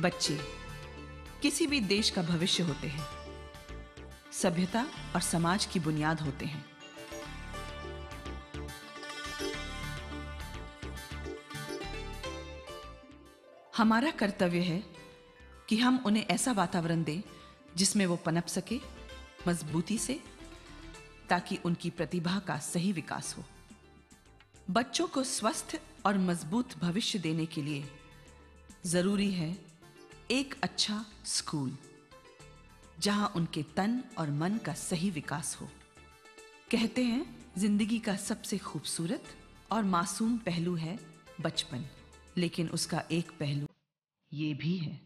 बच्चे किसी भी देश का भविष्य होते हैं, सभ्यता और समाज की बुनियाद होते हैं। हमारा कर्तव्य है कि हम उन्हें ऐसा वातावरण दें जिसमें वो पनप सके मजबूती से, ताकि उनकी प्रतिभा का सही विकास हो। बच्चों को स्वस्थ और मजबूत भविष्य देने के लिए जरूरी है एक अच्छा स्कूल, जहां उनके तन और मन का सही विकास हो। कहते हैं जिंदगी का सबसे खूबसूरत और मासूम पहलू है बचपन, लेकिन उसका एक पहलू ये भी है।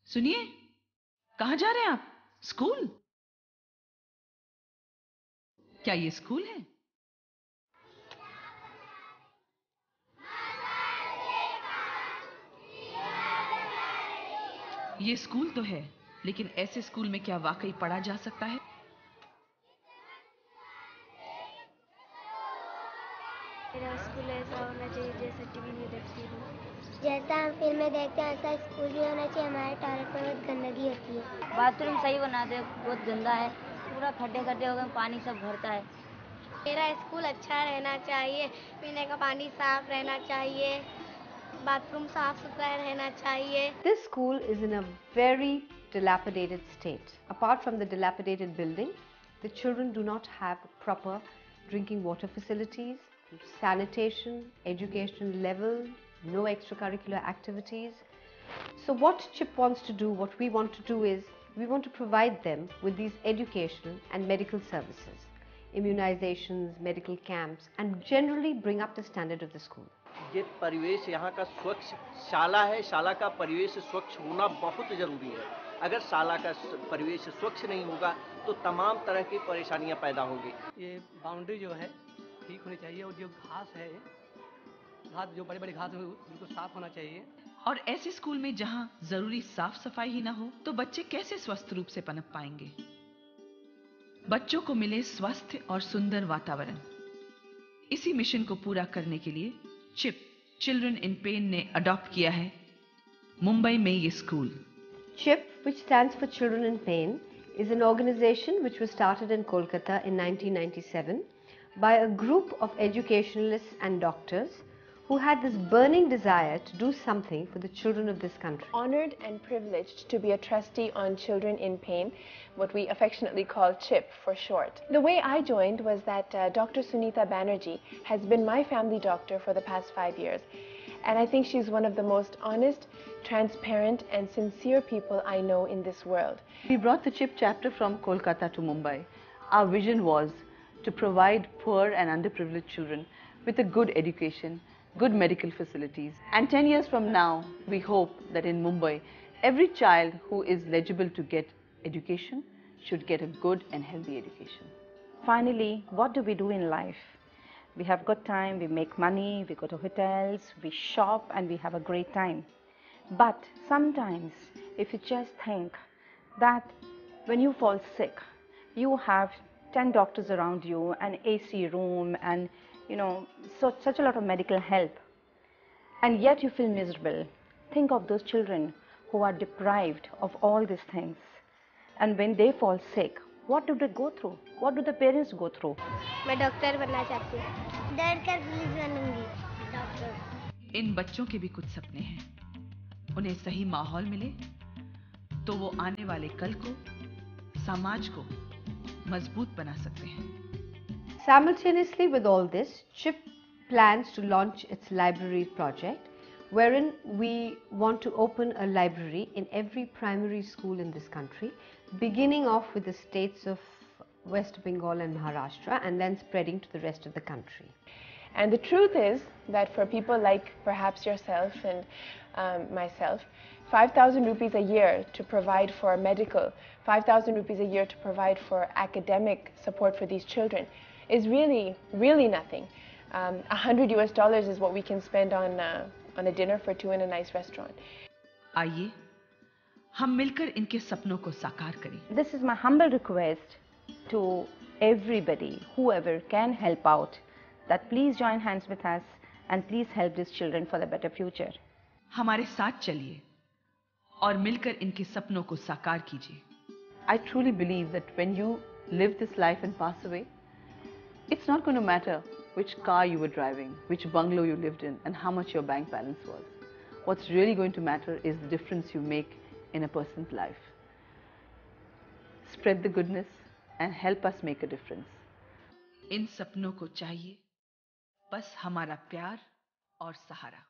सुनिए, कहां जा रहे हैं आप? स्कूल? क्या ये स्कूल है? ये स्कूल तो है, लेकिन ऐसे स्कूल में क्या वाकई पढ़ा जा सकता है? मेरा स्कूल ऐसा होना चाहिए जैसा टीवी में देखती हूँ। जैसा हम फिल्म में देखते हैं ऐसा स्कूल भी होना चाहिए। हमारे टॉयलेट पर बहुत गंदगी होती है। बाथरूम सही बना दे, बहुत गंदा है, पूरा खड्डे खड्डे हो गए, पानी सब भरता है। मेरा स्कूल अच्छा रहना चाहिए, पीने का पानी साफ रहना चाहिए, बाथरूम साफ सुथरा रहना चाहिए। This school is in a very dilapidated state. Apart from the dilapidated building, the children do not have proper drinking water facilities, sanitation, educational level, no extracurricular activities. So what CHIP wants to do, what we want to do is, we want to provide them with these educational and medical services, immunizations, medical camps, and generally bring up the standard of the school. ये परिवेश यहाँ का स्वच्छ शाला है, शाला का परिवेश स्वच्छ होना बहुत ज़रूरी है। अगर शाला का परिवेश स्वच्छ नहीं होगा तो तमाम तरह की परेशानियाँ पैदा होंगी। ये बाउंड्री जो है ठीक होनी चाहिए, और जो घास है, घास जो बड़े बड़े घास है उनको साफ होना चाहिए। और ऐसे स्कूल में जहां जरूरी साफ सफाई ही ना हो तो बच्चे कैसे स्वस्थ रूप से पनप पाएंगे? बच्चों को मिले स्वस्थ और सुंदर वातावरण, इसी मिशन को पूरा करने के लिए चिप चिल्ड्रन इन पेन ने अडॉप्ट किया है मुंबई में ये school. CHIP, which stands for Children in Pain, is an organization which was started in Kolkata in 1997 by a group of educationalists and doctors who had this burning desire to do something for the children of this country. Honored and privileged to be a trustee on Children in Pain, what we affectionately call CHIP for short. The way I joined was that Dr. Sunita Banerjee has been my family doctor for the past 5 years. And I think she's one of the most honest, transparent and sincere people I know in this world. We brought the CHIP chapter from Kolkata to Mumbai. Our vision was to provide poor and underprivileged children with a good education, good medical facilities. And 10 years from now, we hope that in Mumbai, every child who is eligible to get education should get a good and healthy education. Finally, what do we do in life? We have good time, we make money, we go to hotels, we shop, and we have a great time. But sometimes, if you just think that when you fall sick, you have 10 doctors around you, an AC room, and such a lot of medical help, and yet you feel miserable. Think of those children who are deprived of all these things, and when they fall sick, what do they go through? What do the parents go through? मैं doctor बनना चाहती हूँ। डर कर police बनूंगी, doctor. इन बच्चों के भी कुछ सपने हैं। उन्हें सही माहौल मिले तो वो आने वाले कल को, समाज को मजबूत बना सकते हैं। Simultaneously with all this, CHIP plans to launch its library project, wherein we want to open a library in every primary school in this country, beginning off with the states of West Bengal and Maharashtra, and then spreading to the rest of the country. And the truth is that for people like perhaps yourself and myself, 5,000 rupees a year to provide for medical, 5,000 rupees a year to provide for academic support for these children is really, really nothing. $100 is what we can spend on a dinner for two in a nice restaurant. आइए हम मिलकर इनके सपनों को साकार करें। This is my humble request to everybody, whoever can help out, that please join hands with us and please help these children for the better future. हमारे साथ चलिए और मिलकर इनके सपनों को साकार कीजिए। I truly believe that when you live this life and pass away, it's not going to matter which car you were driving, which bungalow you lived in, and how much your bank balance was. What's really going to matter is the difference you make in a person's life. Spread the goodness and help us make a difference. इन सपनों को चाहिए बस हमारा प्यार और सहारा।